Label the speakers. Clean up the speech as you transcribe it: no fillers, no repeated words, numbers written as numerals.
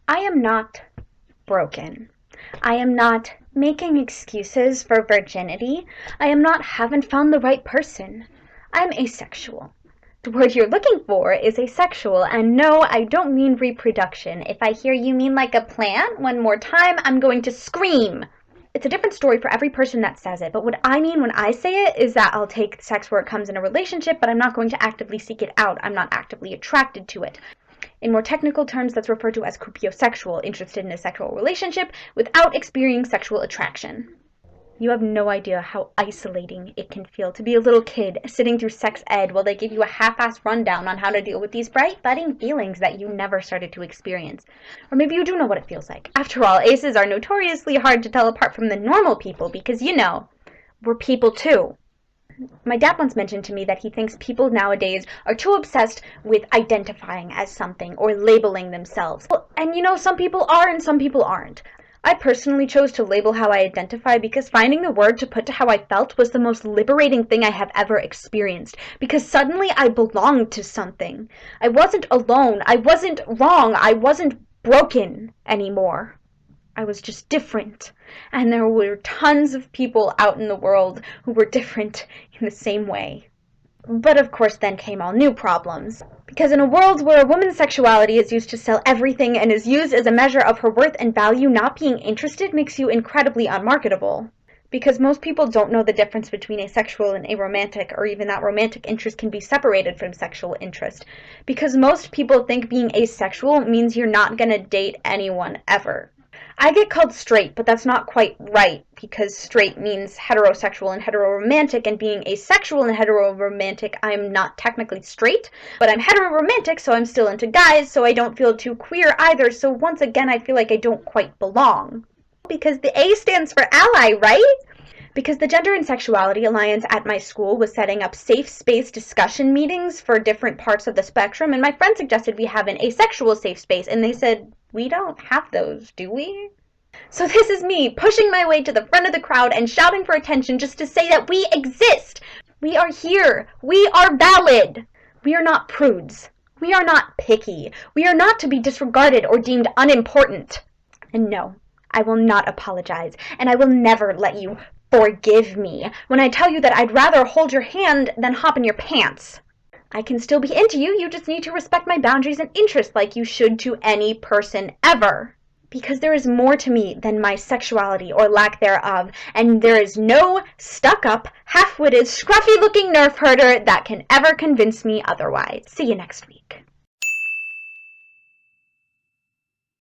Speaker 1: I am not broken. I am not making excuses for virginity. I am not haven't found the right person. I'm asexual. The word you're looking for is asexual, and no, I don't mean reproduction. If I hear you mean like a plant one more time, I'm going to scream. It's a different story for every person that says it, but what I mean when I say it is that I'll take sex where it comes in a relationship, but I'm not going to actively seek it out. I'm not actively attracted to it. In more technical terms, that's referred to as cupiosexual, interested in a sexual relationship without experiencing sexual attraction. You have no idea how isolating it can feel to be a little kid sitting through sex ed while they give you a half-assed rundown on how to deal with these bright, budding feelings that you never started to experience. Or maybe you do know what it feels like. After all, aces are notoriously hard to tell apart from the normal people because, we're people too. My dad once mentioned to me that he thinks people nowadays are too obsessed with identifying as something or labeling themselves. And some people are and some people aren't. I personally chose to label how I identify because finding the word to put to how I felt was the most liberating thing I have ever experienced, because suddenly I belonged to something. I wasn't alone. I wasn't wrong. I wasn't broken anymore. I was just different. And there were tons of people out in the world who were different in the same way. But of course then came all new problems. Because in a world where a woman's sexuality is used to sell everything and is used as a measure of her worth and value, not being interested makes you incredibly unmarketable. Because most people don't know the difference between asexual and aromantic, or even that romantic interest can be separated from sexual interest. Because most people think being asexual means you're not gonna date anyone ever. I get called straight, but that's not quite right, because straight means heterosexual and heteroromantic, and being asexual and heteroromantic, I'm not technically straight, but I'm heteroromantic, so I'm still into guys, so I don't feel too queer either, so once again, I feel like I don't quite belong. Because the A stands for ally, right? Because the Gender and Sexuality Alliance at my school was setting up safe space discussion meetings for different parts of the spectrum, and my friend suggested we have an asexual safe space, and they said, we don't have those, do we? So this is me pushing my way to the front of the crowd and shouting for attention just to say that we exist. We are here. We are valid. We are not prudes. We are not picky. We are not to be disregarded or deemed unimportant. And no, I will not apologize, and I will never let you forgive me when I tell you that I'd rather hold your hand than hop in your pants. I can still be into you, you just need to respect my boundaries and interests like you should to any person ever. Because there is more to me than my sexuality or lack thereof, and there is no stuck-up, half-witted, scruffy-looking nerf herder that can ever convince me otherwise. See you next week.